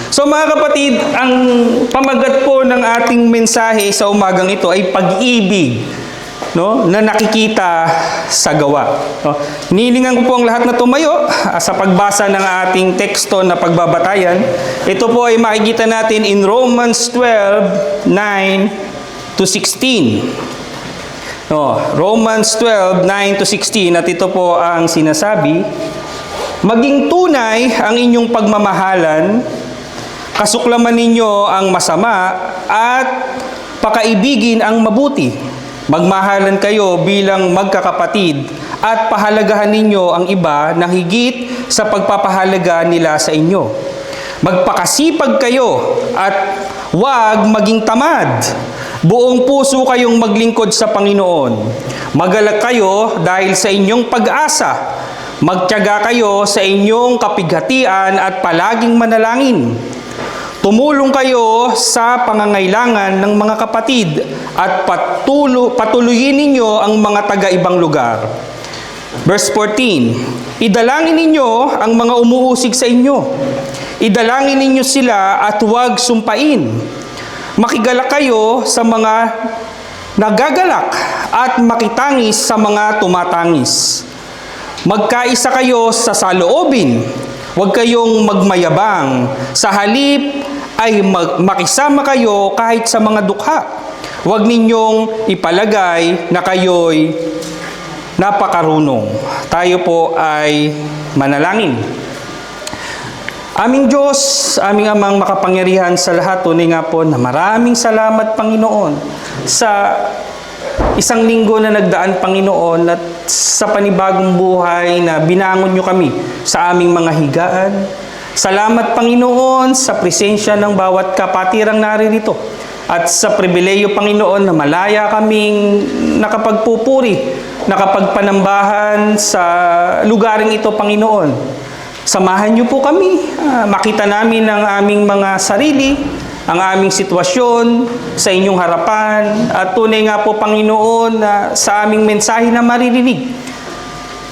So mga kapatid, ang pamagat po ng ating mensahe sa umagang ito ay pag-ibig, no, na nakikita sa gawa. No? Hinilingan ko po ang lahat na tumayo sa pagbasa ng ating teksto na pagbabatayan. Ito po ay makikita natin in Romans 12:9 to 16. No, Romans 12:9 to 16, at ito po ang sinasabi: maging tunay ang inyong pagmamahalan, kasuklaman ninyo ang masama, at pakaibigin ang mabuti. Magmahalan kayo bilang magkakapatid at pahalagahan ninyo ang iba ng higit sa pagpapahalaga nila sa inyo. Magpakasipag kayo at huwag maging tamad. Buong puso kayong maglingkod sa Panginoon. Magalak kayo dahil sa inyong pag-asa. Magtiyaga kayo sa inyong kapighatian at palaging manalangin. Tumulong kayo sa pangangailangan ng mga kapatid at patuloyin ninyo ang mga taga-ibang lugar. Verse 14, idalangin ninyo ang mga umuusig sa inyo. Idalangin ninyo sila at huwag sumpain. Makigalak kayo sa mga nagagalak at makitangis sa mga tumatangis. Magkaisa kayo sa saloobin. Huwag kayong magmayabang. Sa halip ay makisama kayo kahit sa mga dukha. Huwag ninyong ipalagay na kayo'y napakarunong. Tayo po ay manalangin. Aming Diyos, aming Amang makapangyarihan sa lahat, tunay nga po na maraming salamat, Panginoon, sa isang linggo na nagdaan, Panginoon, at sa panibagong buhay na binangon nyo kami sa aming mga higaan. Salamat, Panginoon, sa presensya ng bawat kapatirang naririto at sa pribileyo, Panginoon, na malaya kaming nakapagpupuri, nakapagpanambahan sa lugaring ito, Panginoon. Samahan niyo po kami, makita namin ang aming mga sarili, ang aming sitwasyon sa inyong harapan, at tunay nga po, Panginoon, na sa aming mensahe na maririnig,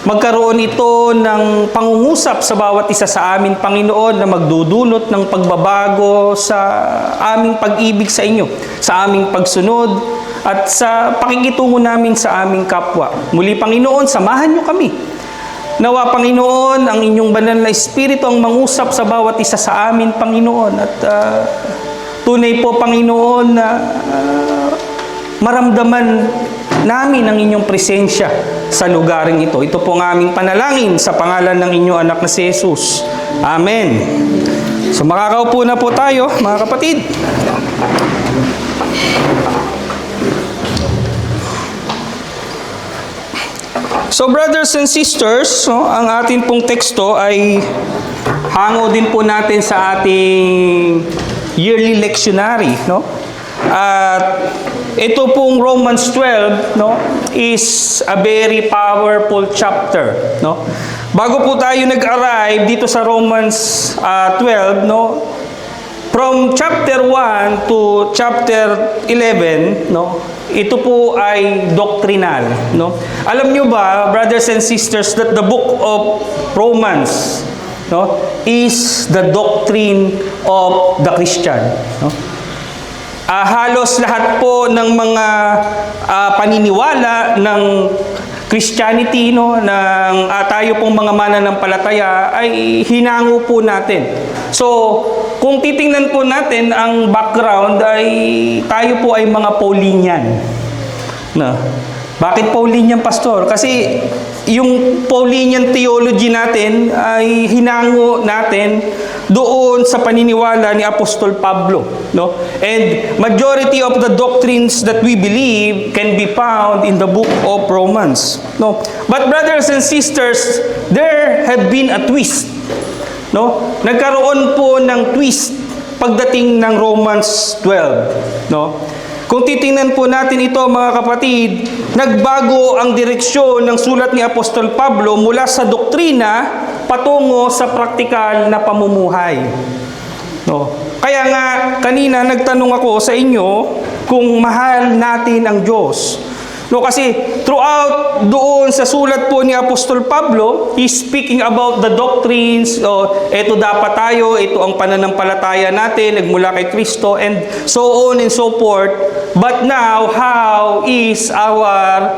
magkaroon ito ng pangungusap sa bawat isa sa amin, Panginoon, na magdudulot ng pagbabago sa aming pag-ibig sa inyo, sa aming pagsunod, at sa pakikitungo namin sa aming kapwa. Muli, Panginoon, samahan niyo kami. Nawa, Panginoon, ang inyong banal na Espiritu ang mangusap sa bawat isa sa amin, Panginoon. At tunay po, Panginoon, na maramdaman namin ang inyong presensya sa lugaring ito. Ito po ang aming panalangin sa pangalan ng inyong anak na si Jesus. Amen. So makakaupo na po tayo, mga kapatid. So brothers and sisters, ang atin pong teksto ay hango din po natin sa ating yearly lectionary, no? At ito pong Romans 12, no, is a very powerful chapter, no? Bago po tayo nag-arrive dito sa Romans 12, no, from chapter 1 to chapter 11, no, ito po ay doctrinal, no? Alam nyo ba, brothers and sisters, that the book of Romans, no, is the doctrine of the Christian, no? Halos lahat po ng mga paniniwala ng Christianity, no, ng tayo pong mga mananampalataya ay hinango po natin. So, kung titingnan po natin ang background, ay tayo po ay mga Paulinian. No? Bakit Paulinian, Pastor? Kasi yung Paulinian theology natin ay hinango natin doon sa paniniwala ni Apostol Pablo, no? And majority of the doctrines that we believe can be found in the book of Romans, no? But brothers and sisters, there have been a twist, no? Nagkaroon po ng twist pagdating ng Romans 12, no? Kung titingnan po natin ito, mga kapatid, nagbago ang direksyon ng sulat ni Apostol Pablo mula sa doktrina patungo sa praktikal na pamumuhay. No? Kaya nga, kanina nagtanong ako sa inyo kung mahal natin ang Diyos. No, kasi throughout doon sa sulat po ni Apostol Pablo, he's speaking about the doctrines, ito dapat tayo, ito ang pananampalataya natin, nagmula kay Kristo, and so on and so forth. But now, how is our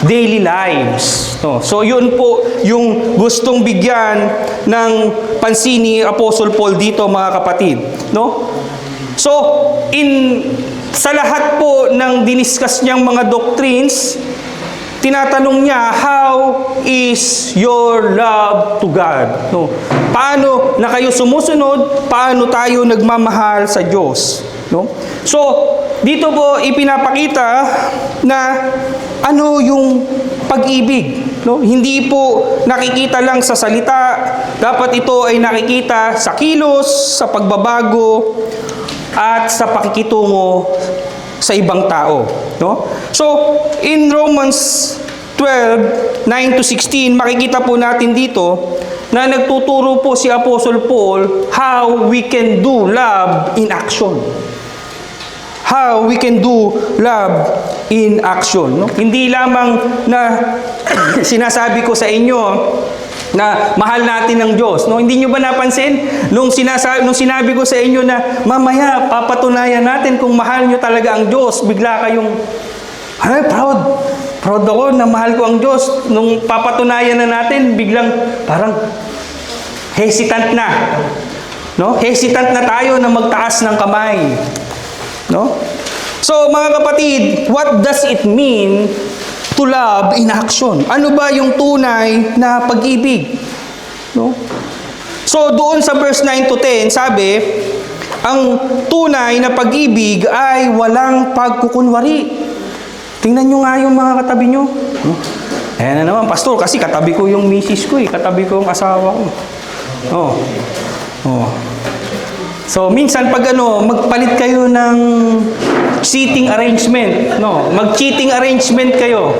daily lives? No, so yun po yung gustong bigyan ng pansin ni Apostle Paul dito, mga kapatid. No? So, sa lahat po ng diniscuss niyang mga doctrines, tinatanong niya, how is your love to God? No? Paano na kayo sumusunod? Paano tayo nagmamahal sa Diyos? No? So, dito po ipinapakita na ano yung pag-ibig. No? Hindi po nakikita lang sa salita, dapat ito ay nakikita sa kilos, sa pagbabago, at sa pakikitungo sa ibang tao. No? So, in Romans 12, 9-16, makikita po natin dito na nagtuturo po si Apostle Paul how we can do love in action. How we can do love in action. No? Hindi lamang na sinasabi ko sa inyo na mahal natin ng Diyos. No, hindi niyo ba napansin nung sinabi ko sa inyo na mamaya papatunayan natin kung mahal niyo talaga ang Diyos, bigla kayong proud ako na mahal ko ang Diyos. Nung papatunayan na natin, biglang parang hesitant na. No? Hesitant na tayo na magtaas ng kamay. No? So, mga kapatid, what does it mean to love in action? Ano ba yung tunay na pag-ibig? No? So, doon sa verse 9-10, sabi, ang tunay na pag-ibig ay walang pagkukunwari. Tingnan nyo nga yung mga katabi nyo. Ayan na naman, pastor, kasi katabi ko yung misis ko, katabi ko yung asawa ko. So, minsan pag magpalit kayo ng seating arrangement, no? Mag-cheating arrangement kayo.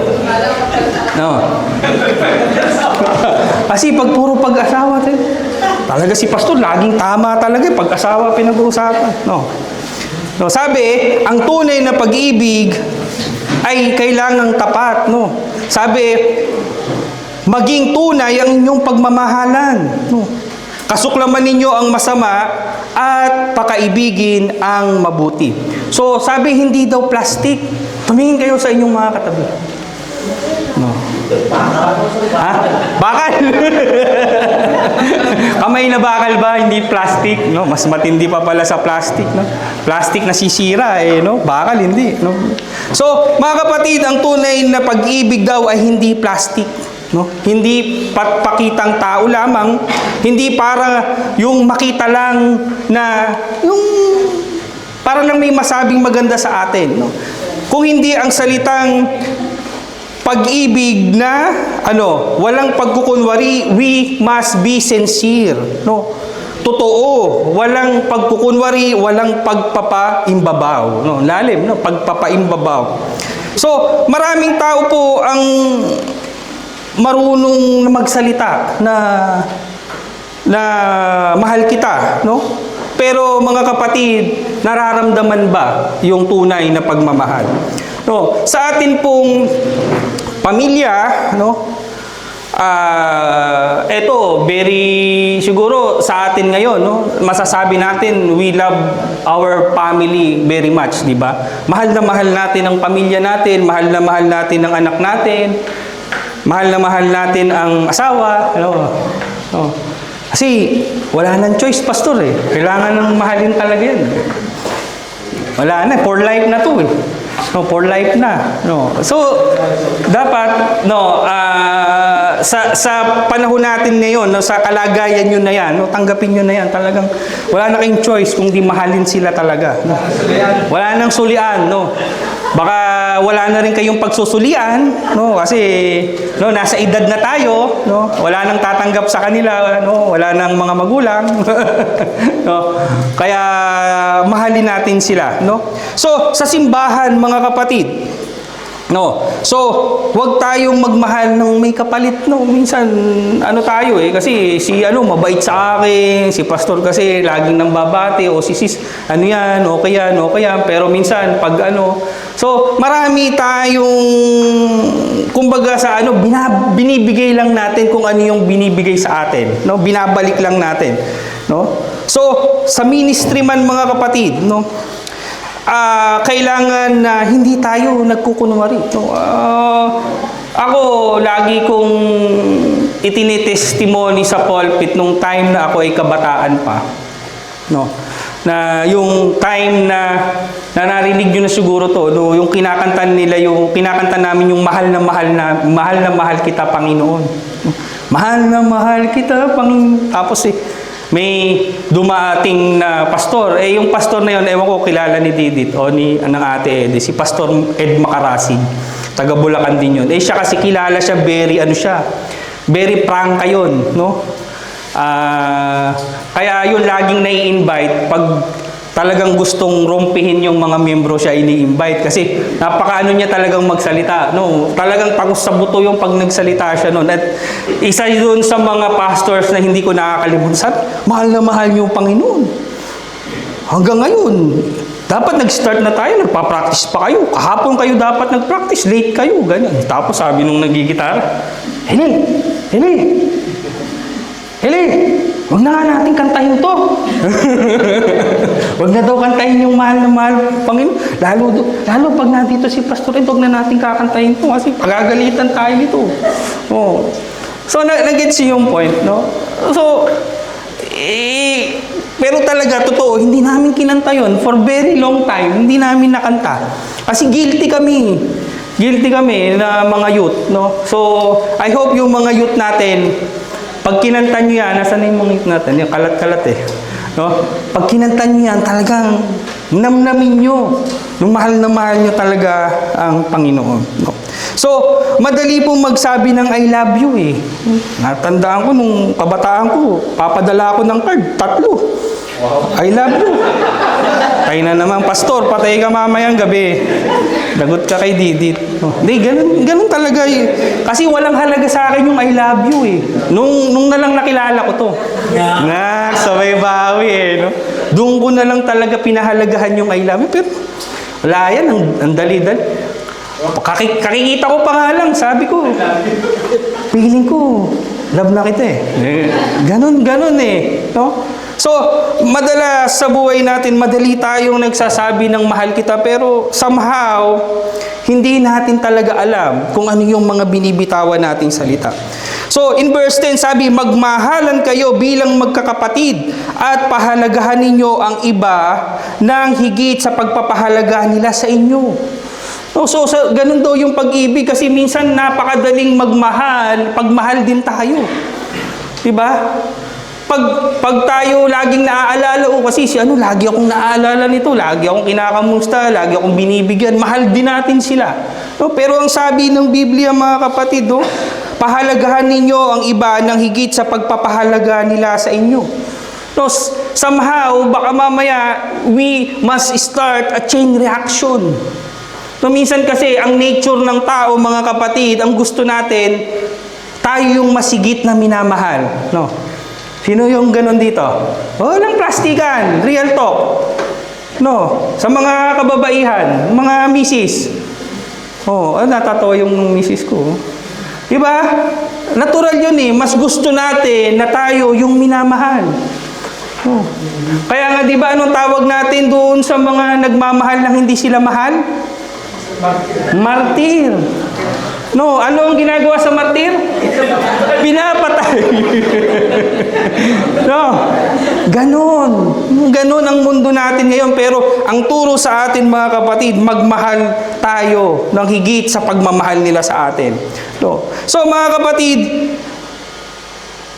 No. Kasi pag puro pag-asawa, talaga si pastor, laging tama talaga, pag-asawa pinag-uusapan. No. No, sabi, ang tunay na pag-ibig ay kailangang tapat, no? Sabi, maging tunay ang inyong pagmamahalan, no? Kasuklaman ninyo ang masama at pakaibigin ang mabuti. So, sabi, hindi daw plastic. Tumingin kayo sa inyong mga katabi. No. Ha? Bakal? Kamay na bakal ba? Hindi plastic. No? Mas matindi pa pala sa plastic. No? Plastic na sisira. No? Bakal, hindi. No? So, mga kapatid, ang tunay na pag-ibig daw ay hindi plastic. No? Hindi pakitang tao lamang, hindi para yung makita lang na yung para lang may masabing maganda sa atin, no? Kung hindi ang salitang pag-ibig na walang pagkukunwari, we must be sincere, no? Totoo, walang pagkukunwari, walang pagpapaimbabaw, no? Lalim, no? Pagpapaimbabaw. So, maraming tao po ang marunong na magsalita na mahal kita, no? Pero mga kapatid, nararamdaman ba yung tunay na pagmamahal? No, sa atin pong pamilya, no? Siguro sa atin ngayon, no? Masasabi natin we love our family very much, di ba? Mahal na mahal natin ang pamilya natin, mahal na mahal natin ang anak natin. Mahal na mahal natin ang asawa. Kasi wala nang choice, pastor. Kailangan nang mahalin talaga yan. Wala na. For life na to. No, for life na. No. So, dapat, sa panahon natin ngayon, sa kalagayan nyo na yan, tanggapin nyo na yan. Talagang wala na kayong choice kung di mahalin sila talaga. No. Wala nang sulian. No. Baka wala na rin kayong pagsusulian, no? Kasi nasa edad na tayo, no? Wala nang tatanggap sa kanila, no? Wala nang mga magulang. No? Kaya mahalin natin sila, no? So, sa simbahan, mga kapatid, No. So, wag tayong magmahal ng may kapalit, no. Minsan ano tayo kasi si mabait sa akin, si pastor kasi laging nang babati o si sis ano yan, okay yan, okay yan. Pero minsan pag so marami tayong kumbaga sa binibigay lang natin kung ano yung binibigay sa atin, no. Binabalik lang natin, no. So, sa ministry man mga kapatid, no, kailangan na hindi tayo nagkukunwari. No? Ako, lagi kong itinitestimony sa pulpit nung time na ako ay kabataan pa. No? Na yung time na narinig nyo na siguro to, no? Yung kinakanta namin yung mahal na mahal kita, Panginoon. Mahal na mahal kita, Panginoon. Tapos may dumating na pastor. Yung pastor na yun, ewan ko kilala ni Didit o ng ate Ede, si Pastor Ed Macarasi. Taga Bulacan din yun. Siya kasi kilala siya, very prangka yun, no? Kaya yun laging nai-invite pag talagang gustong rompihin yung mga membro siya ini-invite kasi napakaano niya talagang magsalita, no? Talagang tagos sa buto yung pag nagsalita siya noon. At isa yun sa mga pastors na hindi ko nakakalimutan. Mahal na mahal niyo Panginoon. Hanggang ngayon, dapat nag-start na tayo, nagpa-practice pa kayo. Kahapon kayo dapat nag-practice, late kayo, ganyan. Tapos sabi nung nagigitara, Hele, huwag na nga natin kantahin to. Huwag na daw kantahin yung mahal na mahal, Panginoon. Lalo pag nandito si Pastor Ed, huwag na natin kakantahin to kasi pagagalitan tayo nito. Oh. So, nag-gets yung point, no? So, pero talaga, totoo, hindi namin kinanta yun. For very long time, hindi namin nakanta. Kasi guilty kami. Guilty kami na mga youth, no? So, I hope yung mga youth natin, pag kinanta nyo yan, nasa na yung mga youth natin? Yung kalat-kalat no? Pag kinanta nyo yan, talagang namnamin nyo. Nung mahal na mahal nyo talaga ang Panginoon. No? So, madali pong magsabi ng I love you Natandaan ko nung kabataan ko, papadala ako ng card, 3. I love you. Tayo na naman, pastor, patay ka mamayang gabi. Lagot ka kay Didit. Hindi, ganun talaga Kasi walang halaga sa akin yung I love you Nung na lang nakilala ko to. Sabay bawi no? Doon ko na lang talaga pinahalagahan yung I love you. Pero wala yan, ang dali-dali. Kakikita ko pa nga lang, sabi ko. Piling ko, love na kita Ganun no? So, madalas sa buhay natin, madali tayong nagsasabi ng mahal kita, pero somehow, hindi natin talaga alam kung ano yung mga binibitawan nating salita. So, in verse 10, sabi, magmahalan kayo bilang magkakapatid at pahalagahan ninyo ang iba ng higit sa pagpapahalagahan nila sa inyo. So, ganun daw yung pag-ibig kasi minsan napakadaling pagmahal din tayo. Diba? Pag tayo laging naaalala, kasi lagi akong naaalala nito, lagi akong kinakamusta, lagi akong binibigyan, mahal din natin sila. No? Pero ang sabi ng Biblia, mga kapatid, pahalagahan ninyo ang iba ng higit sa pagpapahalaga nila sa inyo. No? Somehow, baka mamaya, we must start a chain reaction. No, minsan kasi, ang nature ng tao, mga kapatid, ang gusto natin, tayo yung masigit na minamahal. No? Sino yung ganon dito? Walang plastikan. Real talk. No. Sa mga kababaihan, mga misis. Natatawa yung misis ko. Diba? Natural yun Mas gusto natin na tayo yung minamahal. Kaya nga, diba, anong tawag natin doon sa mga nagmamahal na hindi sila mahal? Martir. No, ano ang ginagawa sa martir? Pinapatay. No, ganon ang mundo natin ngayon. Pero ang turo sa atin, mga kapatid, magmahal tayo ng higit sa pagmamahal nila sa atin. No. So, mga kapatid,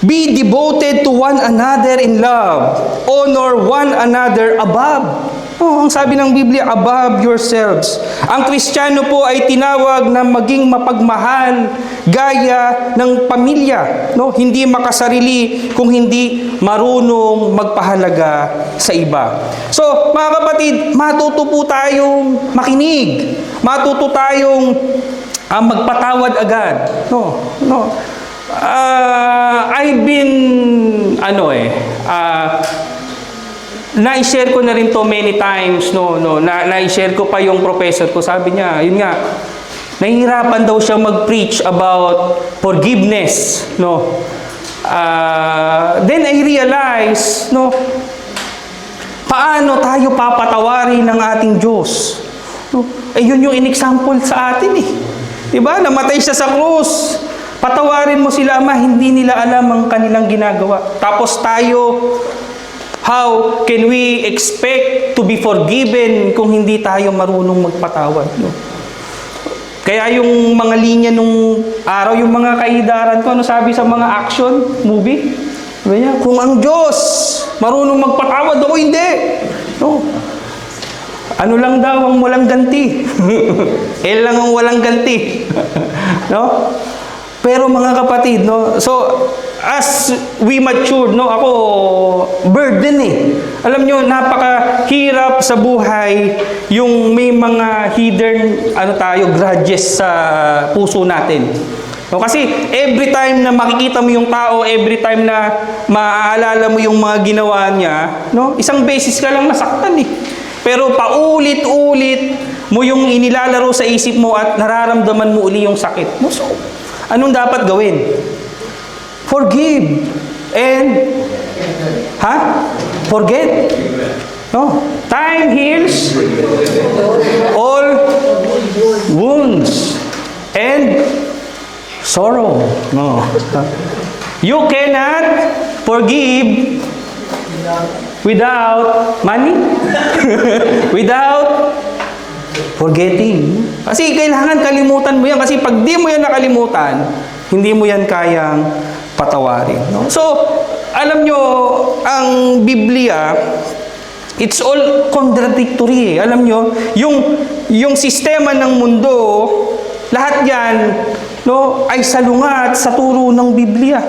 be devoted to one another in love. Honor one another above Oh, ang sabi ng Biblia, above yourselves. Ang Kristiyano po ay tinawag na maging mapagmahal gaya ng pamilya, no? Hindi makasarili kung hindi marunong magpahalaga sa iba. So, mga kapatid, matuto po tayong makinig. Matuto tayong magpatawad agad. I've been na-share ko na rin to many times, na-share ko pa yung professor ko, sabi niya, yun nga, nahihirapan daw siya mag-preach about forgiveness, then I realized, paano tayo papatawarin ng ating Diyos? Yun yung in-example sa atin eh. Diba? Namatay siya sa krus. Patawarin mo sila, Ama, hindi nila alam ang kanilang ginagawa. Tapos tayo, how can we expect to be forgiven kung hindi tayo marunong magpatawad? Kaya yung mga linya nung araw, yung mga kaidaran ko, ano sabi sa mga action movie? Kung ang Diyos marunong magpatawad, ako hindi. Ano lang daw ang walang ganti? Lang ang walang ganti. Pero mga kapatid, so as we matured, ako burden eh. Alam nyo, napakahirap sa buhay yung may mga hidden grudges sa puso natin. Kasi every time na makikita mo yung tao, every time na maaalala mo yung mga ginawa niya, isang beses ka lang nasaktan eh. Pero paulit-ulit mo yung inilalaro sa isip mo at nararamdaman mo uli yung sakit. So, anong dapat gawin? Forgive. And, forget. Time heals all wounds and sorrow. You cannot forgive without money, without forgetting. Kasi kailangan kalimutan mo yan. Kasi pag di mo yan nakalimutan, hindi mo yan kayang patawarin. So, alam nyo, ang Biblia, it's all contradictory. Alam nyo, yung sistema ng mundo, lahat yan, ay salungat sa turo ng Biblia.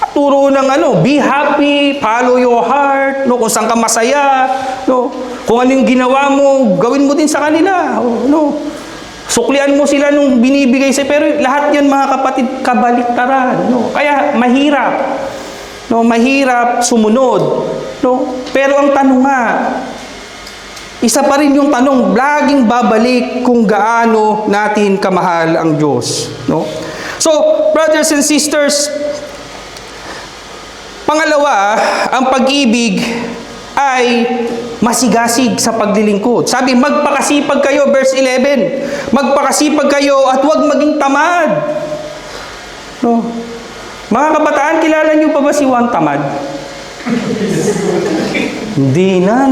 Turo ng be happy, follow your heart, kung saan ka masaya, kung ano yung ginawa mo, gawin mo din sa kanila, suklian mo sila nung binibigay sa'yo, pero lahat yan mga kapatid, kabaliktaran, kaya mahirap, mahirap sumunod, pero ang tanong nga, isa pa rin yung tanong, laging babalik kung gaano natin kamahal ang Diyos, So, brothers and sisters, pangalawa, ang pag-ibig ay masigasig sa paglilingkod. Sabi, magpakasipag kayo, verse 11. Magpakasipag kayo at huwag maging tamad. Mga kabataan, kilala niyo pa ba si Juan Tamad? Hindi na,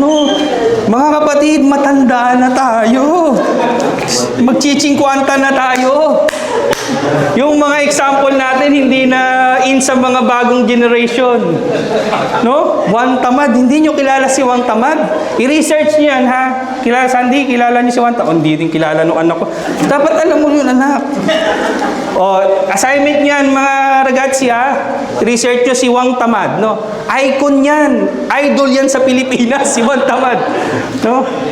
Mga kapatid, matanda na tayo. Magchichingkwanta na tayo. Yung mga example natin, hindi na in sa mga bagong generation. Juan Tamad, hindi nyo kilala si Juan Tamad? I-research niyo yan, ha? Kilala, Sandy, kilala niyo si Juan Tamad? Hindi din kilala nung anak ko. Dapat alam mo yun, anak. Assignment niyan, mga ragazzi, ha? Research nyo si Juan Tamad, Icon yan. Idol yan sa Pilipinas, si Juan Tamad.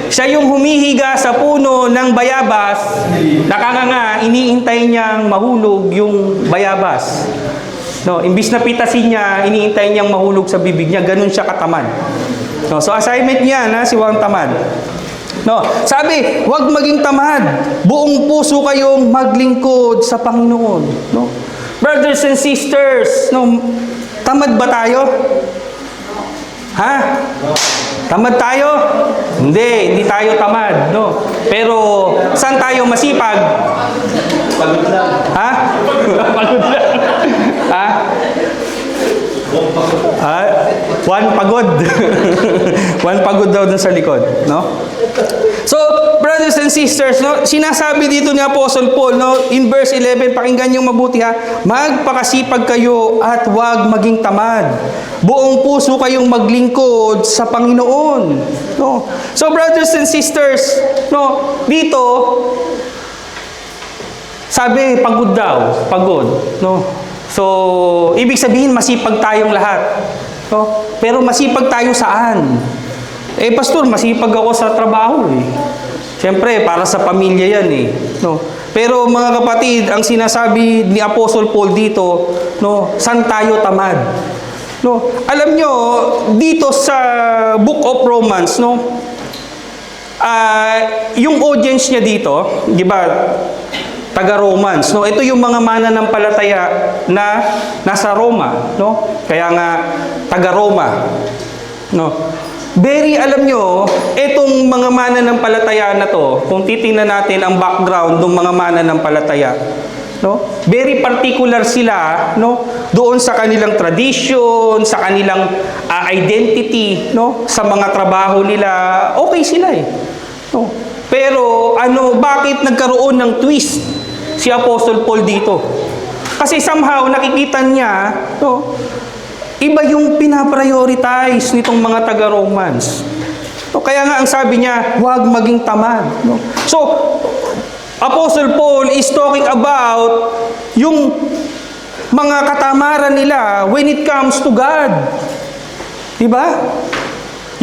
Siya yung humihiga sa puno ng bayabas, nakanganga, iniintay niyang mahulog yung bayabas. Imbis na pitasin niya, iniintay niyang mahulog sa bibig niya, ganun siya katamad. So assignment niya, si Juan Tamad. Sabi, huwag maging tamad. Buong puso kayong maglingkod sa Panginoon. Brothers and sisters, tamad ba tayo? Tamad tayo? Hindi tayo tamad, Pero, saan tayo masipag? Pagod lang. Pagod lang. One pagod. One pagod daw dun sa likod, no? So, brothers and sisters, no, sinasabi dito ni Apostle Paul, no, in verse 11, pakinggan niyo mabuti ha, magpakasipag kayo at huwag maging tamad. Buong puso kayong maglingkod sa Panginoon. No? So, brothers and sisters, no, dito, sabi, pagod daw, pagod, no? So, ibig sabihin, masipag tayong lahat. No? Pero masipag tayo saan? Pastor, masipag ako sa trabaho eh. Siyempre, para sa pamilya yan eh. No? Pero mga kapatid, ang sinasabi ni Apostle Paul dito, no, saan tayo tamad? No? Alam nyo, dito sa Book of Romans, no, yung audience niya dito, di ba, taga-Romans, no? Ito yung mga mananampalataya na nasa Roma, no? Kaya nga taga-Roma, no? Very, alam nyo, itong mga mananampalataya na to, kung titingnan natin ang background ng mga mananampalataya, no? Very particular sila, no? Doon sa kanilang tradition, sa kanilang identity, no? Sa mga trabaho nila, okay sila eh. No? Pero bakit nagkaroon ng twist si Apostle Paul dito? Kasi somehow nakikita niya, no, iba yung pinaprioritize nitong mga taga-Romans. So, kaya nga ang sabi niya, huwag maging tamad. No? So, Apostle Paul is talking about yung mga katamaran nila when it comes to God. Diba?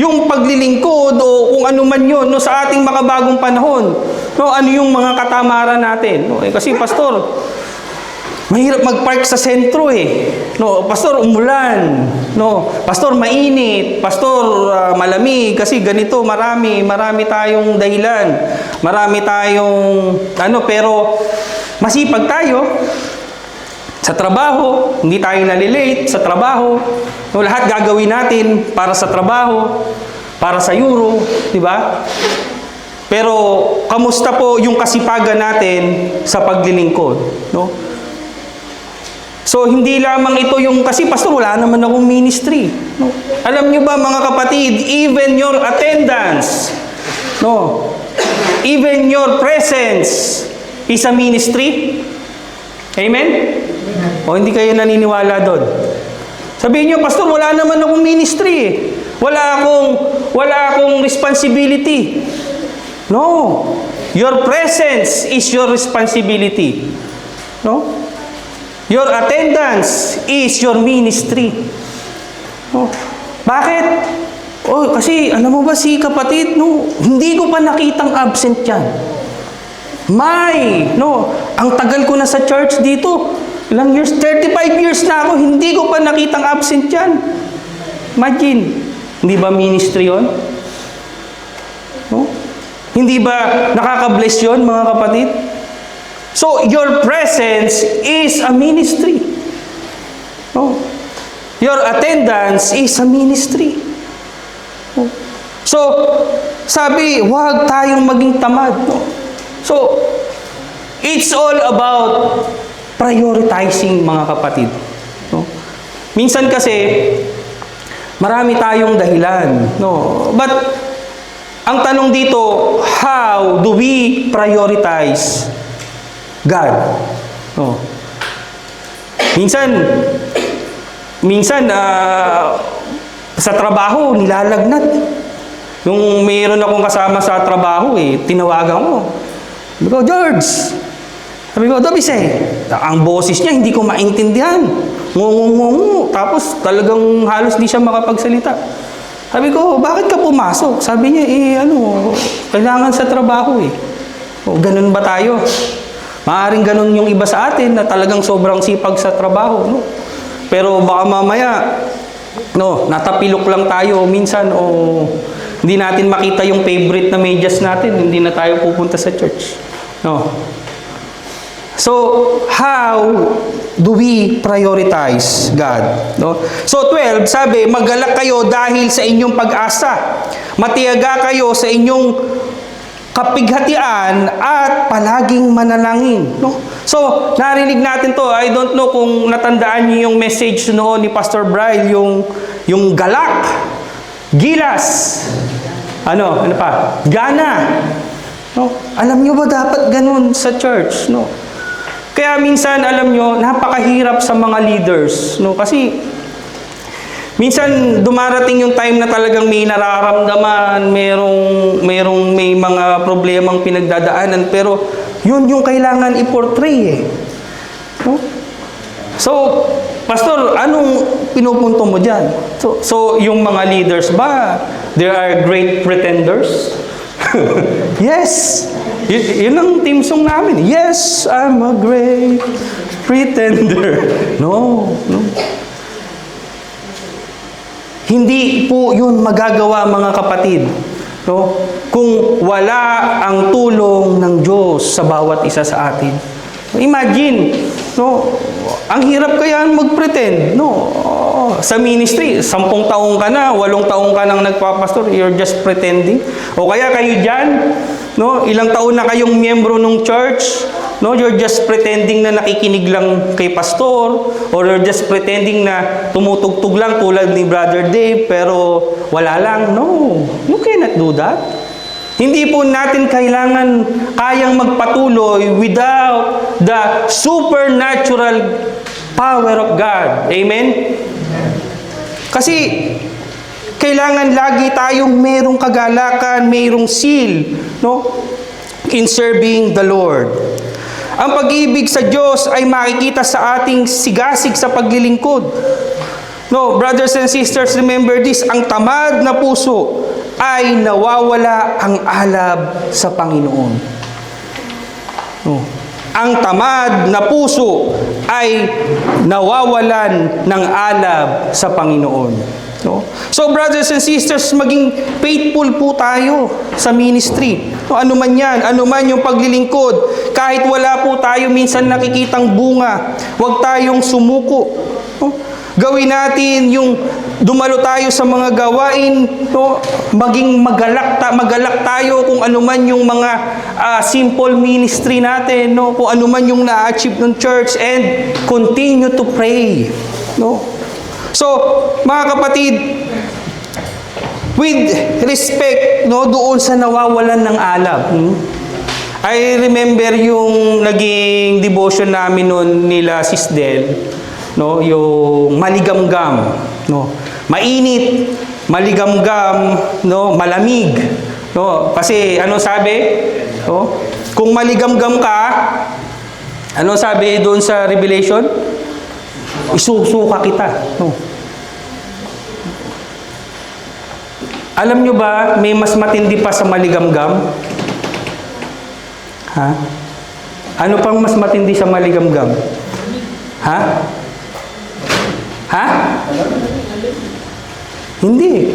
Yung paglilingkod o kung ano man yun, no, sa ating makabagong panahon. No, ano yung mga katamaran natin? No, kasi pastor, mahirap mag-park sa sentro eh. No, pastor, umulan. No, pastor, mainit. Pastor, malamig. Kasi ganito, marami tayong dahilan. Marami tayong, pero masipag tayo sa trabaho. Hindi tayo nalilate sa trabaho. No, lahat gagawin natin para sa trabaho, para sa euro, di ba? Pero, kamusta po yung kasipagan natin sa paglilingkod? No? So, hindi lamang ito yung, kasi pastor, wala naman akong ministry. No? Alam nyo ba mga kapatid, even your attendance, no, even your presence is a ministry. Amen? O hindi kayo naniniwala doon? Sabihin nyo, pastor, wala naman akong ministry. Wala akong responsibility. No. Your presence is your responsibility. No? Your attendance is your ministry. Oh, bakit? Oh, kasi alam mo ba si kapatid, no, hindi ko pa nakitang absent yan. Ang tagal ko na sa church dito. Ilang years? 35 years na ako, hindi ko pa nakitang absent yan. Imagine, hindi ba ministry yun? No? Hindi ba nakaka-bless yun, mga kapatid? So, your presence is a ministry. Oh. Your attendance is a ministry. Oh. So, sabi, huwag tayong maging tamad. No? So, it's all about prioritizing, mga kapatid. No? Minsan kasi, marami tayong dahilan. No? But, ang tanong dito, how do we prioritize God? Oh. Minsan sa trabaho nilalagnat. Yung mayroon akong kasama sa trabaho tinawagan ko. Sabi ko, George. Sabi ko, Dobise. Ang boses niya hindi ko maintindihan. Ngungungungu. Tapos talagang halos di siya makapagsalita. Sabi ko, bakit ka pumasok? Sabi niya, kailangan sa trabaho O, ganun ba tayo? Maaaring ganun yung iba sa atin na talagang sobrang sipag sa trabaho, no? Pero baka mamaya, no, natapilok lang tayo minsan o hindi natin makita yung favorite na medyas natin, hindi na tayo pupunta sa church. No. So, how do we prioritize God? No? So, 12, sabi, magalak kayo dahil sa inyong pag-asa. Matiyaga kayo sa inyong kapighatian at palaging manalangin. No? So, narinig natin to. I don't know kung natandaan niyo yung message noon ni Pastor Brian, yung galak, gilas, ano pa? Gana. No? Alam niyo ba dapat ganun sa church, no? Kaya minsan, alam niyo, napakahirap sa mga leaders, no? Kasi minsan dumarating yung time na talagang may nararamdaman, may mga problemang pinagdadaanan, pero yun yung kailangan i-portray, eh. No? So, Pastor, anong pinupunto mo dyan? So yung mga leaders ba, there are great pretenders? Yes! Yun ang team song namin. Yes, I'm a great pretender. No. Hindi po yun magagawa, mga kapatid. No? Kung wala ang tulong ng Diyos sa bawat isa sa atin. Imagine, no? Ang hirap kaya mag-pretend, no? Sa ministry, 10 taong ka na, 8 taong ka nang nagpapastor, you're just pretending. O kaya kayo dyan, no? Ilang taon na kayong miyembro ng church, no? You're just pretending na nakikinig lang kay pastor, or you're just pretending na tumutugtog lang tulad ni Brother Dave, pero wala lang. No, you cannot do that. Hindi po natin kayang magpatuloy without the supernatural power of God. Amen? Kasi kailangan lagi tayong merong kagalakan, merong seal, no? In serving the Lord. Ang pag-ibig sa Diyos ay makikita sa ating sigasig sa paglilingkod. No, brothers and sisters, remember this, ang tamad na puso ay nawawala ang alab sa Panginoon. No. Ang tamad na puso ay nawawalan ng alab sa Panginoon. No? So brothers and sisters, maging faithful po tayo sa ministry. No, ano man yan, ano man yung paglilingkod, kahit wala po tayo minsan nakikitang bunga, huwag tayong sumuko. No? Gawin natin yung dumalo tayo sa mga gawain, no? Maging magalak tayo kung ano man yung mga simple ministry natin, no? Kung ano man yung na-achieve ng church, and continue to pray, no? So, mga kapatid, with respect, no, doon sa nawawalan ng alab, I remember yung naging devotion namin noon nila Sis Del, no, yung maligamgam, no, mainit, maligamgam, no, malamig, no, kasi ano sabi, no, kung maligamgam ka, ano sabi doon sa Revelation, isusuka kita, no. Alam nyo ba, may mas matindi pa sa maligamgam? Ha? Ano pang mas matindi sa maligamgam? Ha? Ha? Hindi.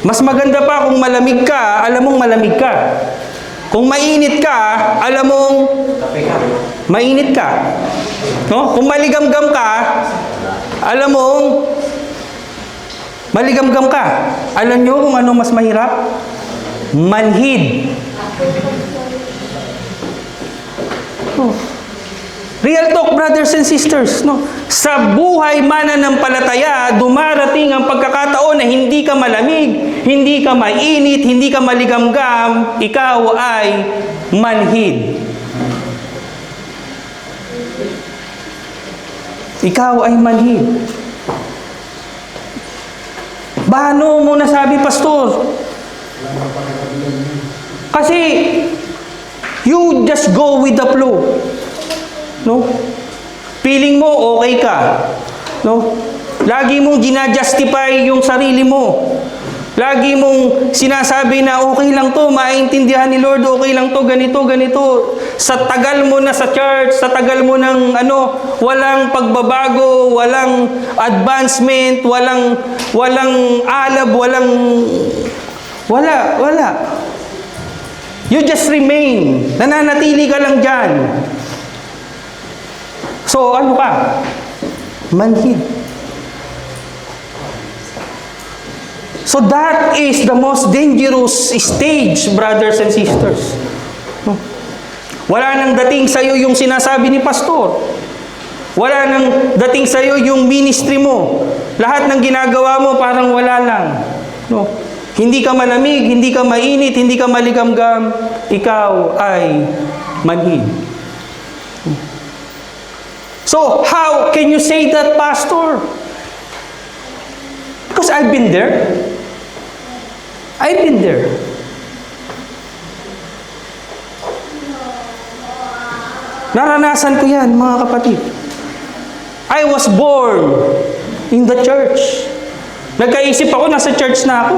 Mas maganda pa kung malamig ka, alam mong malamig ka. Kung mainit ka, alam mong mainit ka. No? Kung maligamgam ka, alam mong maligamgam ka. Alam nyo kung ano mas mahirap? Manhid. Oh. Real talk, brothers and sisters, no? Sa buhay mananampalataya, dumarating ang pagkakataon na hindi ka malamig, hindi ka mainit, hindi ka maligamgam, ikaw ay manhid. Ikaw ay manhid. Paano mo nasabi, Pastor? Kasi you just go with the flow. No? Feeling mo okay ka. No? Lagi mong gina-justify yung sarili mo. Lagi mong sinasabi na okay lang to, maintindihan ni Lord, okay lang to, ganito, ganito. Sa tagal mo na sa church, sa tagal mo ng walang pagbabago, walang advancement, walang alab, wala. You just remain. Nananatili ka lang dyan. So, ano ka? Manhid. So, that is the most dangerous stage, brothers and sisters. Wala nang dating sa'yo yung sinasabi ni pastor. Wala nang dating sa'yo yung ministry mo. Lahat ng ginagawa mo parang wala lang. No? Hindi ka malamig, hindi ka mainit, hindi ka maligamgam. Ikaw ay manhid. So, how can you say that, pastor? Because I've been there. I've been there. Naranasan ko yan, mga kapatid. I was born in the church. Nagkaisip ako, nasa church na ako.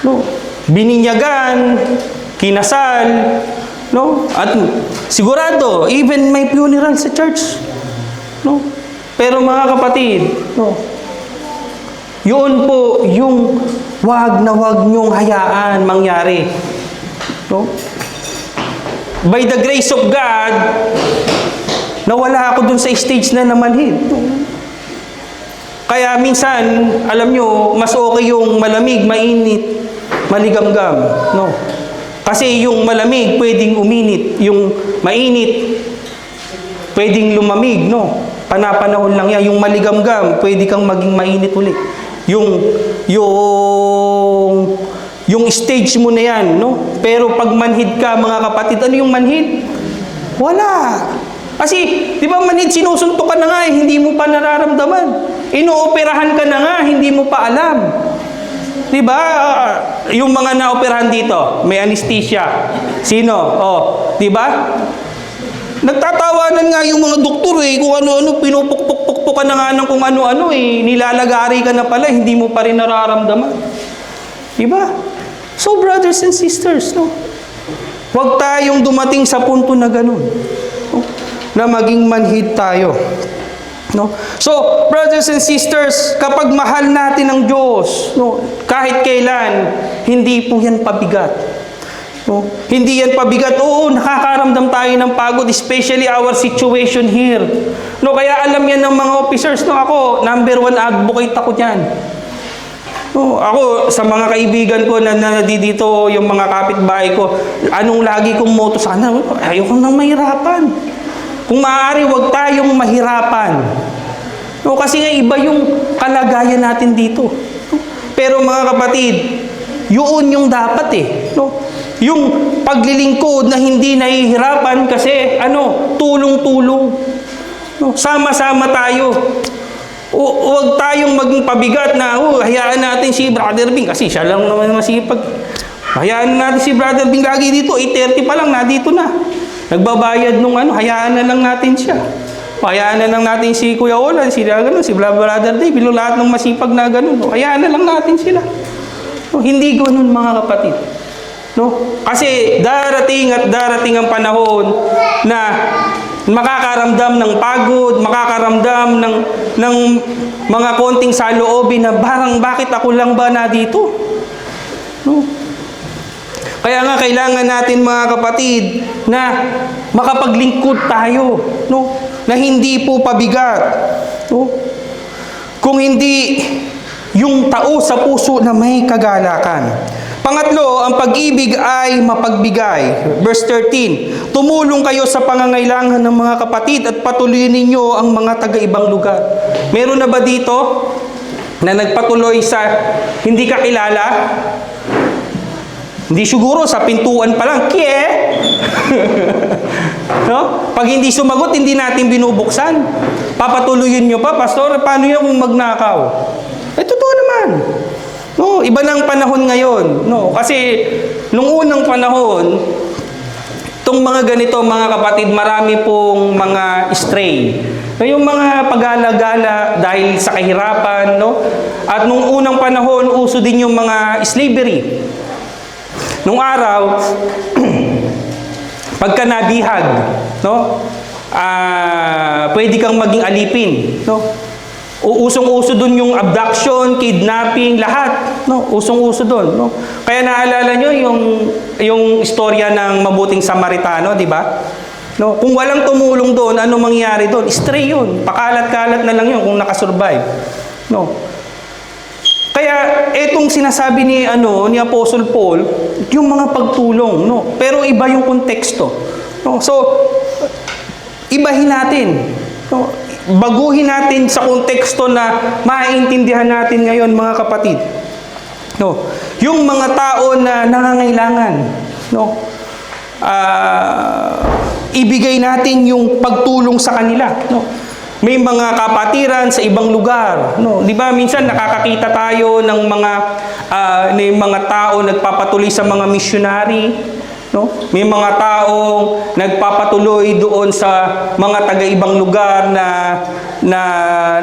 No. Bininyagan, kinasal, no? At sigurado, even may funeral sa church. No? Pero mga kapatid, no? Yun po yung wag na wag nyong hayaan mangyari. No? By the grace of God, nawala ako dun sa stage na namanhid. Kaya minsan, alam nyo, mas okay yung malamig, mainit, maligamgam. No? Kasi yung malamig, pwedeng uminit. Yung mainit, pwedeng lumamig. No? Panapanahon lang yan. Yung maligamgam, pwede kang maging mainit ulit. Yung stage mo na yan, no? Pero pag manhid ka, mga kapatid, ano yung manhid? Wala. Kasi, di ba manhid, sinusuntok ka na nga, hindi mo pa nararamdaman. Inooperahan ka na nga, hindi mo pa alam. Di ba? Yung mga naoperahan dito, may anesthesia. Sino? Oh, di ba? Nagtatawanan nga yung mga doktor kung ano-ano, pinupukpuk-pukpuk ka na nga ng kung ano-ano nilalagari ka na pala, hindi mo pa rin nararamdaman. Diba? So brothers and sisters, no? Huwag tayong dumating sa punto na ganun. No? Na maging manhid tayo. No? So, brothers and sisters, kapag mahal natin ang Diyos, no, kahit kailan, hindi po yan pabigat. No? Hindi yan pabigat. Oo, nakakaramdam tayo ng pagod, especially our situation here. No, kaya alam yan ng mga officers. No, ako, number 1 advocate ako dyan. No, ako, sa mga kaibigan ko na dito, yung mga kapitbahay ko, anong lagi kong motto sana? Ayoko nang mahirapan. Kung maaari, huwag tayong mahirapan. No, kasi nga iba yung kalagayan natin dito. No? Pero mga kapatid, yun yung dapat no? Yung paglilingkod na hindi nahihirapan kasi tulong-tulong. No? Sama-sama tayo. Huwag tayong maging pabigat na hayaan natin si Brother Bing kasi siya lang naman masipag. Hayaan natin si Brother Bing lagi dito, 8:30 pa lang nadito na. Nagbabayad nung hayaan na lang natin siya. Hayaan na lang natin si Kuya Olan, si Brother Dave, lahat ng masipag na ganun. Hayaan na lang natin sila. No, hindi ganun mga kapatid. No? Kasi darating at darating ang panahon na makakaramdam ng pagod, makakaramdam ng mga konting saloobin na parang bakit ako lang ba na dito? No? Kaya nga kailangan natin mga kapatid na makapaglingkod tayo, no? Na hindi po pabigat. No? Kung hindi yung tao sa puso na may kagalakan. Pangatlo, ang pag-ibig ay mapagbigay. Verse 13, tumulong kayo sa pangangailangan ng mga kapatid at patuloyin ninyo ang mga taga-ibang lugar. Meron na ba dito na nagpatuloy sa hindi ka kilala? Hindi siguro, sa pintuan pa lang, no? Pag hindi sumagot, hindi natin binubuksan. Papatuloyin nyo pa, Pastor, paano yan kung magnakaw? Totoo naman. No, iba ng panahon ngayon. No, kasi nung unang panahon, itong mga ganito, mga kapatid, marami pong mga stray. No, yung mga pagala-gala dahil sa kahirapan, no? At nung unang panahon, uso din yung mga slavery. Nung araw, pagka nabihag, no? Pwede kang maging alipin, no? Usong-uso dun yung abduction, kidnapping, lahat, no? Usong-uso dun, no? Kaya naalala nyo yung istorya ng mabuting Samaritano, di ba? No? Kung walang tumulong doon, ano mangyayari doon? Stray yun. Pakalat-kalat na lang yun kung nakasurvive. No? Kaya Kaya etong sinasabi ni Apostle Paul, yung mga pagtulong, no? Pero iba yung konteksto. No? So, ibahin natin. No? Baguhin natin sa konteksto na maiintindihan natin ngayon, mga kapatid. No? Yung mga tao na nangangailangan, no? Ibigay natin yung pagtulong sa kanila, no? May mga kapatiran sa ibang lugar, no? 'Di ba? Minsan nakakakita tayo ng mga tao nagpapatuloy sa mga missionary, no? May mga taong nagpapatuloy doon sa mga taga-ibang lugar na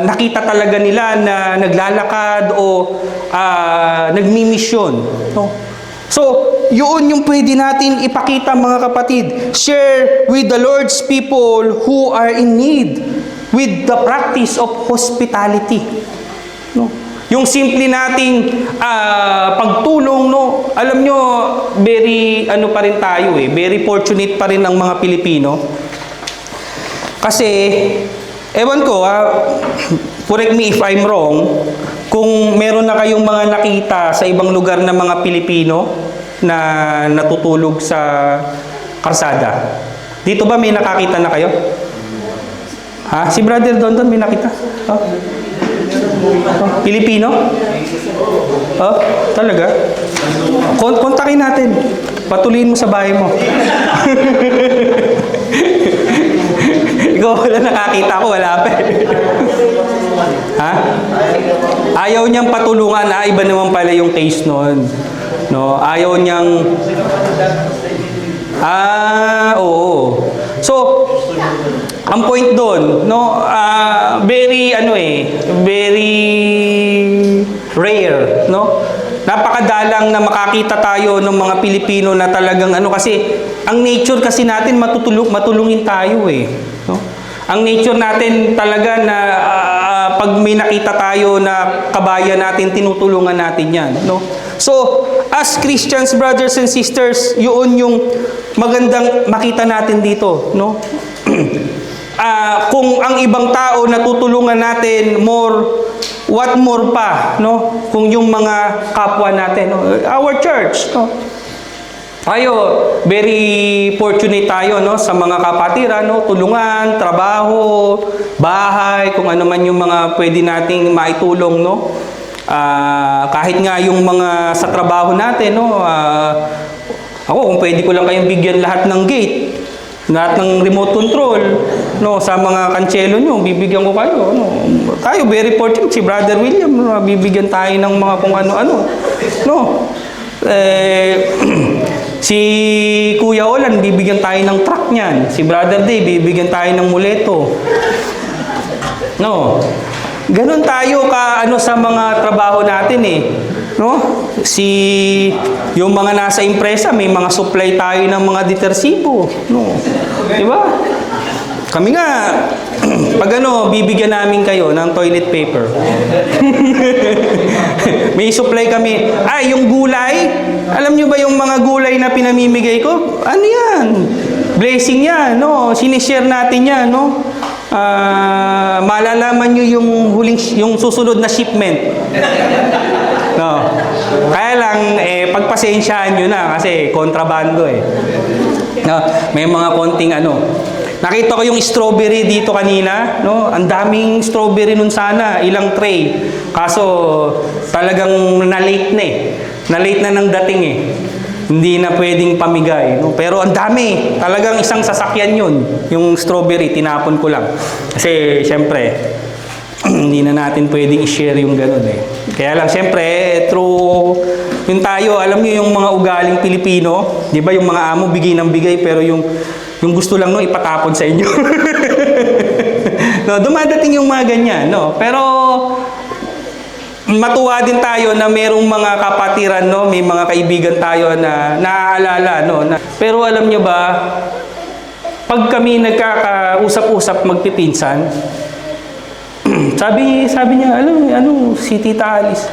nakita talaga nila na naglalakad o nagmi-mission, no? So, yun yung pwede natin ipakita, mga kapatid. Share with the Lord's people who are in need with the practice of hospitality. No? Yung simple nating pagtulong, no? Alam nyo, very pa rin tayo very fortunate pa rin ang mga Pilipino. Kasi, ewan ko, correct me if I'm wrong, kung meron na kayong mga nakita sa ibang lugar na mga Pilipino na natutulog sa karsada. Dito ba may nakakita na kayo? Ha? Si Brother Dondon may nakita? Oh? Pilipino? Oh, talaga? Kontakin natin. Patuloyin mo sa bahay mo. Ikaw wala nakakita ko, wala pa. Ha? Ayaw niyang patulungan, iba naman pala yung case noon. No, ayaw niyang oo. So, ang point doon, no, very very rare, no? Napakadalang na makakita tayo ng mga Pilipino na talagang kasi ang nature kasi natin matulungin tayo no? Ang nature natin talaga na pag may nakita tayo na kabayan natin, tinutulungan natin 'yan, no? So, as Christians, brothers and sisters, yun yung magandang makita natin dito, no? Kung ang ibang tao natutulungan natin, what more pa, no? Kung yung mga kapwa natin, no? Our church, no? Tayo, very fortunate tayo, no? Sa mga kapatiran, no? Tulungan, trabaho, bahay, kung ano man yung mga pwede nating maitulong, no? Kahit nga yung mga sa trabaho natin, no? Ako, kung pwede ko lang kayong bigyan lahat ng gate, lahat ng remote control, no, sa mga kantselo nyo, bibigyan ko kayo, no. Tayo, very fortunate, si Brother William, no, bibigyan tayo ng mga kung ano-ano, no. Si Kuya Olan, bibigyan tayo ng truck niyan. Si Brother Day, bibigyan tayo ng muleto. No. Ganon tayo sa mga trabaho natin no? Yung mga nasa impresa, may mga supply tayo ng mga detersibo, no? Di ba? Kami nga, pag bibigyan namin kayo ng toilet paper. May supply kami. Yung gulay, alam nyo ba yung mga gulay na pinamimigay ko? Ano yan? Blessing yan, no? Sinishare natin yan, no? Malalaman nyo yung susunod na shipment. No. Kaya lang, pagpasensyahan nyo na kasi kontrabando No, may mga konting Nakita ko yung strawberry dito kanina, no? Ang daming strawberry nun sana, ilang tray. Kaso talagang na-late na Na-late na ng dating Hindi na pwedeng pamigay, no? Pero ang dami. Talagang isang sasakyan yun. Yung strawberry, tinapon ko lang. Kasi, syempre, hindi na natin pwedeng i-share yung ganun Kaya lang, syempre, through yung tayo, alam niyo yung mga ugaling Pilipino, di ba yung mga amo, bigay ng bigay, pero yung gusto lang ipatapon sa inyo. No, dumadating yung mga ganyan, no? Pero, matuwa din tayo na merong mga kapatiran, no? May mga kaibigan tayo na naaalala, no? Pero alam nyo ba, pag kami nagkakausap-usap magpipinsan, sabi niya, si Tita Alice,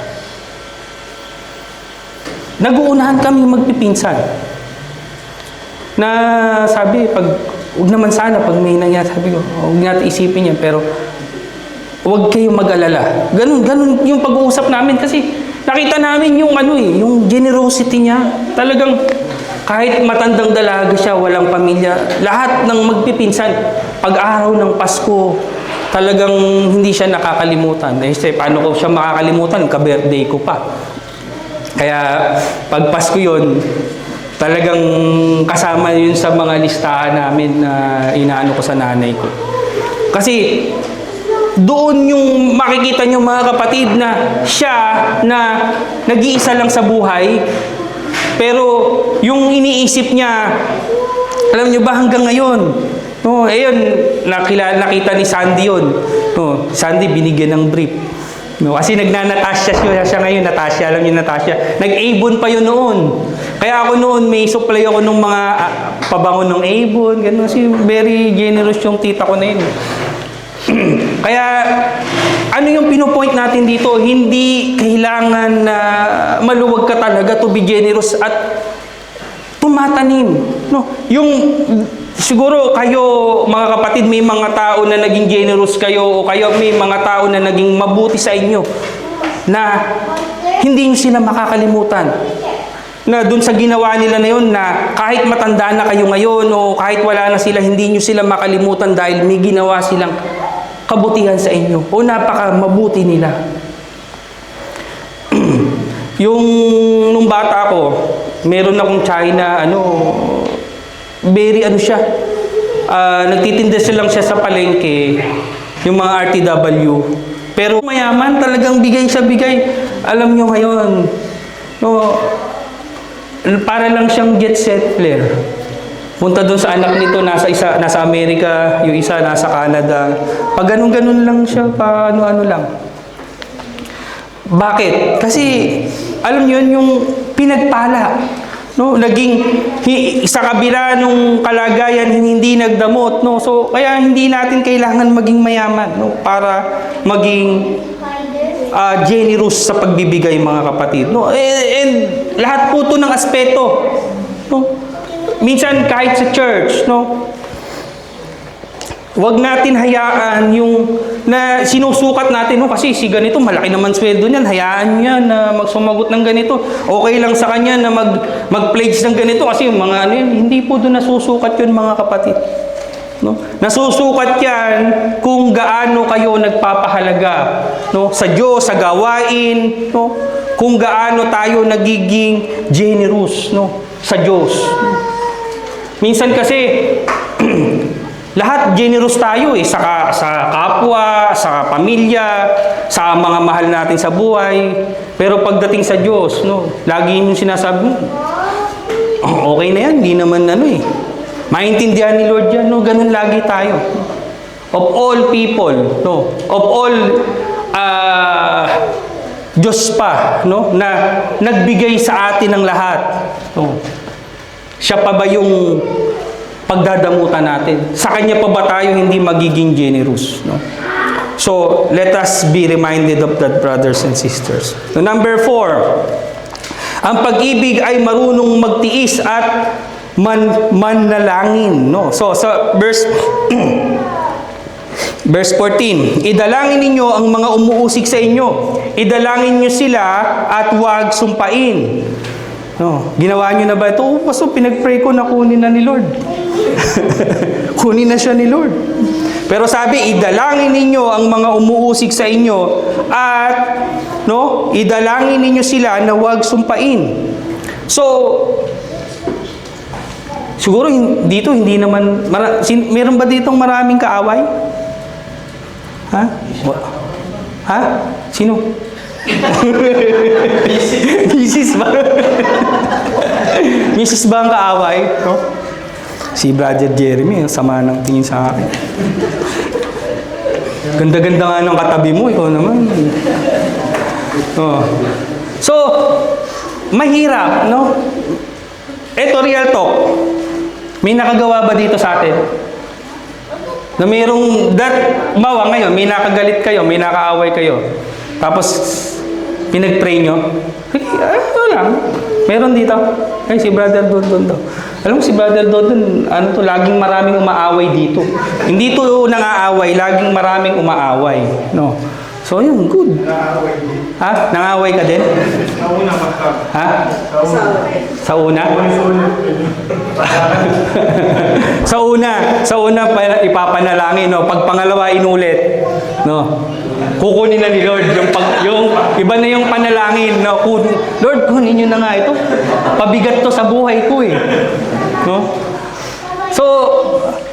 nag-uunahan kami magpipinsan. Na sabi, huwag naman sana, pag may nangyari, sabi ko, huwag natin isipin yan, pero huwag kayong mag-alala. Ganun yung pag-uusap namin kasi nakita namin yung yung generosity niya. Talagang kahit matandang dalaga siya, walang pamilya, lahat ng magpipinsan, pag-araw ng Pasko, talagang hindi siya nakakalimutan. Paano ko siya makakalimutan? Ka-birthday ko pa. Kaya pag Pasko yun, talagang kasama yun sa mga listahan namin na inaano ko sa nanay ko. Kasi doon yung makikita nyo mga kapatid na siya na nag-iisa lang sa buhay, pero yung iniisip niya, alam nyo ba hanggang ngayon, ayun, nakita ni Sandy yun. Sandy binigyan ng brief. Kasi nagnanatasya siya ngayon, Natasha, alam niyo Natasha. Nag-Avon pa yun noon. Kaya ako noon, may supply ako ng mga pabango ng Avon, ganun. Kasi very generous yung tita ko na yun. Kaya, ano yung pinupoint natin dito? Hindi kailangan na maluwag ka talaga to be generous at tumatanim. Yung siguro kayo, mga kapatid, may mga tao na naging generous kayo o kayo may mga tao na naging mabuti sa inyo na hindi nyo sila makakalimutan. Na dun sa ginawa nila na yun na kahit matanda na kayo ngayon o kahit wala na sila, hindi nyo sila makalimutan dahil may ginawa silang kabutihan sa inyo o napaka mabuti nila. Yung nung bata ko, meron akong China, very siya. Nagtitinda lang siya sa palengke, yung mga RTW. Pero mayaman, talagang bigay siya bigay. Alam nyo ngayon, para lang siyang jet settler. Punta doon sa anak nito, nasa Amerika, yung isa nasa Canada. Pag ganun-ganun lang siya, pa ano-ano lang. Bakit? Kasi, alam niyo yung pinagpala. Naging sa kabila nung kalagayan hindi nagdamot, so kaya hindi natin kailangan maging mayaman, para maging generous sa pagbibigay, mga kapatid, and lahat po ito ng aspeto, minsan kahit sa church, wag natin hayaan yung na sinusukat natin, kasi si ganito, malaki naman sweldo niyan, hayaan niya na magsumagot ng ganito. Okay lang sa kanya na mag-pledge ng ganito kasi yung mga hindi po doon nasusukat yun, mga kapatid. Nasusukat yan kung gaano kayo nagpapahalaga, sa Diyos, sa gawain, kung gaano tayo nagiging generous, sa Diyos. Minsan kasi lahat generous tayo sa kapwa, sa pamilya, sa mga mahal natin sa buhay. Pero pagdating sa Diyos, lagi yung sinasabi, okay na yan, hindi naman maintindihan ni Lord yan, ganun lagi tayo. Of all people, of all Diyos pa, na nagbigay sa atin ng lahat. Siya pa ba yung pagdadamutan natin? Sa Kanya pa ba tayo hindi magiging generous? So, let us be reminded of that, brothers and sisters. So, number 4, ang pag-ibig ay marunong magtiis at manalangin. So, sa verse 14, idalangin ninyo ang mga umuusig sa inyo. Idalangin nyo sila at huwag sumpain. Ginawa nyo na ba ito? Paso, pinag-pray ko na kunin na ni Lord. Kunin na siya ni Lord. Pero sabi, idalangin ninyo ang mga umuusig sa inyo at idalangin ninyo sila na huwag sumpain. So, siguro dito hindi naman meron ba ditong maraming kaaway? Ha? Ha? Sino? Mrs. ba? Mrs. ba ang kaaway? Si Brother Jeremy, ang sama ng tingin sa akin. Ganda-ganda nga ng katabi mo, ikaw naman. So, mahirap, Ito, real talk. May nakagawa ba dito sa atin? Na mayroong, bawa ngayon, may nakagalit kayo, may nakaaway kayo. Tapos, pinag-pray nyo. Ito lang. Meron dito. Ay, si Brother Dondon daw. Alam mo, si Brother Dondon, laging maraming umaaway dito. Hindi to nangaaway, laging maraming umaaway. So, yun, good. Ha? Nangaway ka din? Ha? Sa una? Sa una ipapanalangin, no? Pag pangalawa inulit, no? Kukunin na ni Lord yung iba na yung panalangin, no? Lord, kunin niyo na nga ito. Pabigat to sa buhay ko eh. No? So,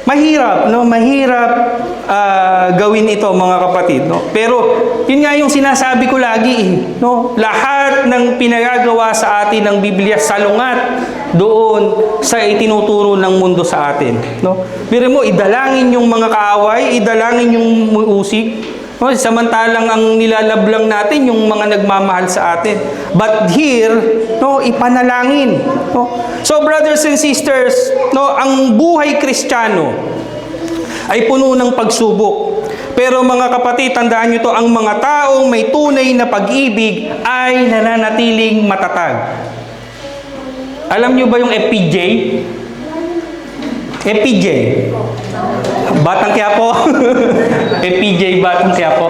mahirap, no? Mahirap gawin ito, mga kapatid, no? Pero yun nga yung sinasabi ko lagi, eh, no? Lahat ng pinagagawa sa atin ng Biblia salungat doon sa itinuturo ng mundo sa atin, no? Pero mo idalangin yung mga kaaway, idalangin yung usik, no? Samantalang ang nilalablang natin yung mga nagmamahal sa atin. But here, no, ipanalangin, no? So brothers and sisters, no, ang buhay Kristiyano ay puno ng pagsubok. Pero mga kapatid, tandaan nyo to, ang mga taong may tunay na pag-ibig ay nananatiling matatag. Alam nyo ba yung FPJ? FPJ? Batang Quiapo? FPJ, Batang Quiapo.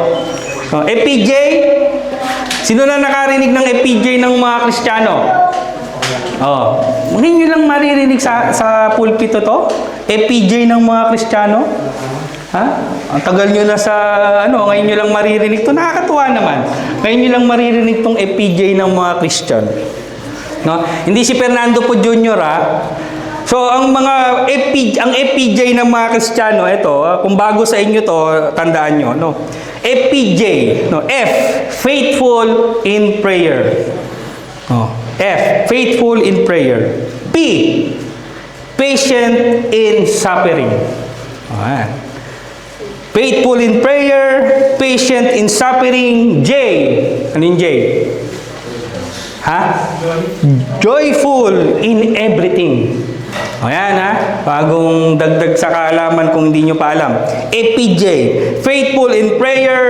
FPJ? Sino na nakarinig ng FPJ ng mga Kristiyano? Oh, ngayon nyo lang maririnig sa pulpito to? FPJ ng mga Kristiyano? Ha? Ang tagal nyo na sa, ngayon nyo lang maririnig to. Nakakatuwa naman. Ngayon nyo lang maririnig tong FPJ ng mga Christian. No? Hindi si Fernando po Jr. ha? So, ang FPJ ng mga Kristiyano, ito, kung bago sa inyo to, tandaan nyo, no? FPJ, no? F, faithful in prayer. Oh. F, faithful in prayer. P, patient in suffering. Ayan. Faithful in prayer, patient in suffering. J, ano yung J? Ha? Joyful in everything. Ayan ha, bagong dagdag sa kaalaman kung hindi nyo pa alam. FPJ, faithful in prayer,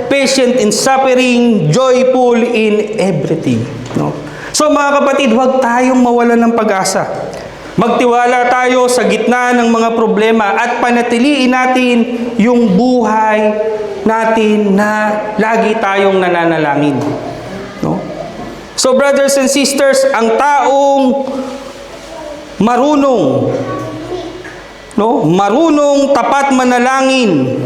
patient in suffering, joyful in everything. No? So mga kapatid, huwag tayong mawalan ng pag-asa. Magtiwala tayo sa gitna ng mga problema at panatiliin natin yung buhay natin na lagi tayong nananalangin. No? So brothers and sisters, ang taong marunong tapat manalangin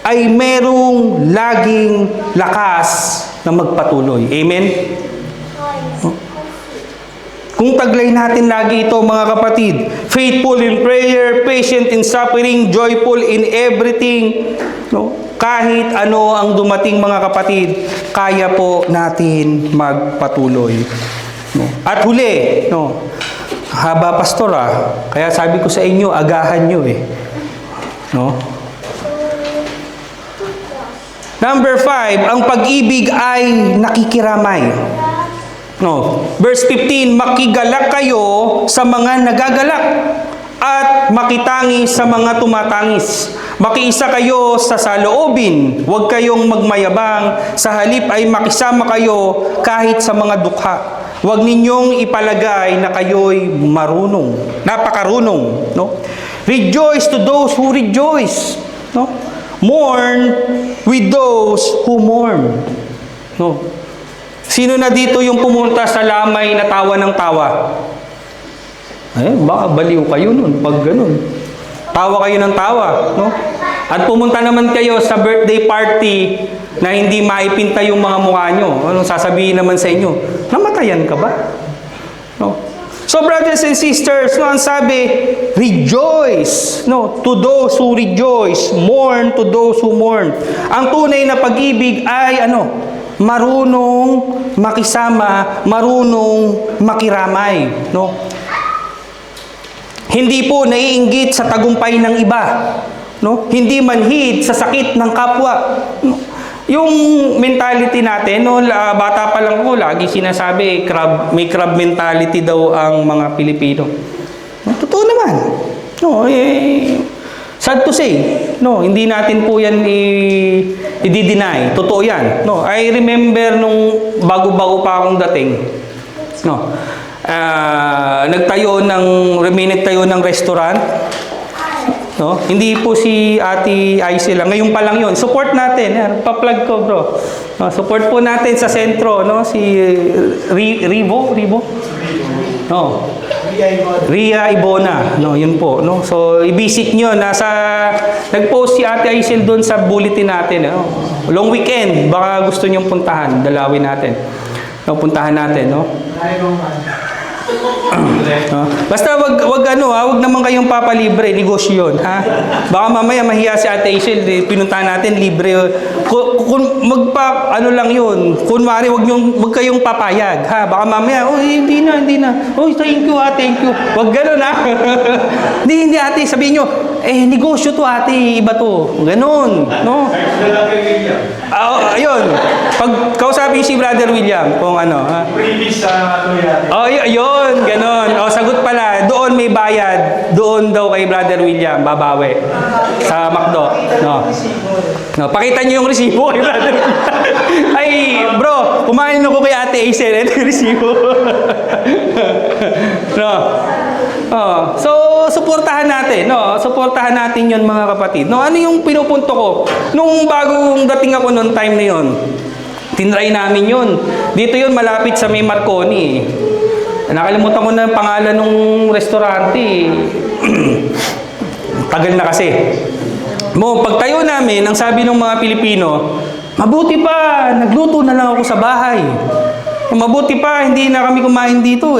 ay merong laging lakas na magpatuloy. Amen? Kung taglay natin lagi ito, mga kapatid, faithful in prayer, patient in suffering, joyful in everything, no? Kahit ano ang dumating, mga kapatid, kaya po natin magpatuloy. No? At huli, no? Haba pastor kaya sabi ko sa inyo, agahan nyo eh. No? Number 5, ang pag-ibig ay nakikiramay. No. Verse 15, makigalak kayo sa mga nagagalak at makitangi sa mga tumatangis. Makiisa kayo sa saloobin, huwag kayong magmayabang, sa halip ay makisama kayo kahit sa mga dukha. Huwag ninyong ipalagay na kayo'y marunong, napakarunong. No? Rejoice to those who rejoice. No? Mourn with those who mourn. No? Sino na dito yung pumunta sa lamay na tawa ng tawa? Baka baliw kayo nun pag ganun. Tawa kayo ng tawa, no? At pumunta naman kayo sa birthday party na hindi maipinta yung mga mukha nyo. Anong sasabihin naman sa inyo? Namatayan ka ba? No? So brothers and sisters, no, ang sabi, rejoice, no, to those who rejoice, mourn to those who mourn. Ang tunay na pag-ibig ay marunong makisama, marunong makiramay, no? Hindi po naiinggit sa tagumpay ng iba, no? Hindi manhid sa sakit ng kapwa. No? Yung mentality natin, no, bata pa lang ko, lagi sinasabi, may crab mentality daw ang mga Pilipino. No, totoo naman. No, sad to say, no, hindi natin po yan i-deny. Totoo yan. No, I remember nung bago-bago pa akong dating, no, nagtayo ng restaurant. No? Hindi po si Ate Aisel lang. Ngayon pa lang yun. Support natin. Yan, pa-plug ko, bro. No, support po natin sa sentro, no? Si Rivo? No. Ria Ibona. No, yun po. No? So, i-visit nyo. Nag-post si Ate Aisel doon sa bulletin natin. No? Long weekend. Baka gusto nyong puntahan. Dalawin natin. No, puntahan natin, no? Basta wag naman kayong papalibre, negosyo yun, ha? Baka mamaya mahiya si Ate Aisel, pinuntahan natin libre. Kung lang yun, kunwari wag kayong papayag, ha? Baka mamaya, hindi na. Thank you, ha, thank you. Wag gano'n, ha? Hindi, ate, sabihin nyo, negosyo to, ate, iba to. Ganon, no? Ayun. Pag kausapin si Brother William, kung ano, ha? Previous sa yate. Ayun, ganon. Sagot pala, doon may bayad. Doon daw kay Brother William, babawi. Sa McDo. No, pakita niyo yung resibo kay Brother William. Ay, bro, kumain ako kay Ate Aisel. Ito yung resibo. No. So, suportahan natin, no? Suportahan natin 'yon, mga kapatid. No, ano yung pinupunto ko? Nung bagong dating ako noong time na 'yon, tinry namin 'yon. Dito 'yon, malapit sa may Marconi. Nakalimutan ko na ang pangalan ng restaurante. Tagal na kasi. Pagtayo namin, ang sabi ng mga Pilipino, mabuti pa, nagluto na lang ako sa bahay. Mabuti pa, hindi na kami kumain dito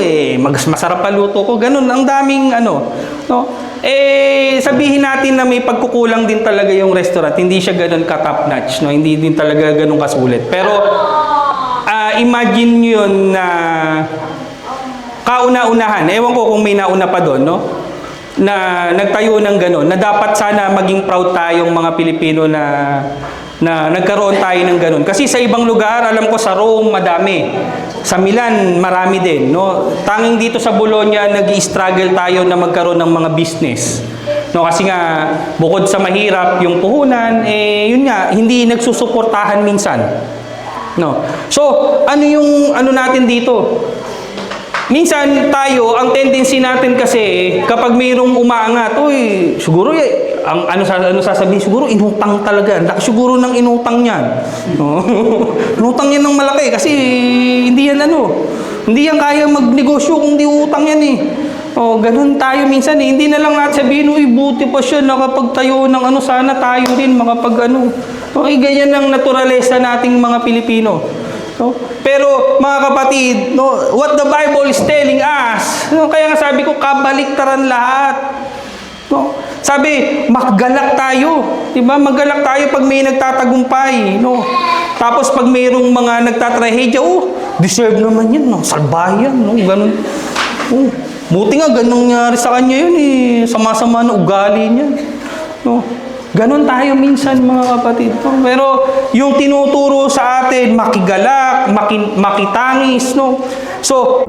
masarap pa luto ko. Ganun, ang daming no? Sabihin natin na may pagkukulang din talaga yung restaurant. Hindi siya ganun ka-top notch, no? Hindi din talaga ganun kasulit. Pero, imagine nyo yun na kauna-unahan. Ewan ko kung may nauna pa doon, no? Na nagtayo ng ganun. Na dapat sana maging proud tayong mga Pilipino na nagkaroon tayo ng ganun. Kasi sa ibang lugar, alam ko sa Rome, madami. Sa Milan, marami din. No? Tanging dito sa Bologna, nag-i-struggle tayo na magkaroon ng mga business. No, kasi nga, bukod sa mahirap yung puhunan, yun nga, hindi nagsusuportahan minsan. No? So, ano natin dito? Minsan tayo, ang tendency natin kasi, kapag mayroong umaangat, siguro ang ano sasabihin, siguro inutang talaga. Laki siguro ng inutang niyan. Inutang yan ng malaki kasi hindi yan hindi yan kaya magnegosyo kung di utang yan ganun tayo minsan Hindi na lang natin sabihin, buti pa siya nakapagtayo ng sana tayo rin makapag ganyan ang naturalesa nating mga Pilipino. Pero mga kapatid, what the Bible is telling us, kaya nga sabi ko, kabaliktaran lahat. Sabi, maggalak tayo. Diba? Maggalak tayo pag may nagtatagumpay. Tapos pag mayroong mga nagtatrahedya, deserve naman yan. Salbayan. Ganun. Buti nga, ganun nangyari sa kanya yun. Sama-sama na ugali niya. Ganon tayo minsan, mga kapatid. Pero yung tinuturo sa atin, makigalak, makitangis. So,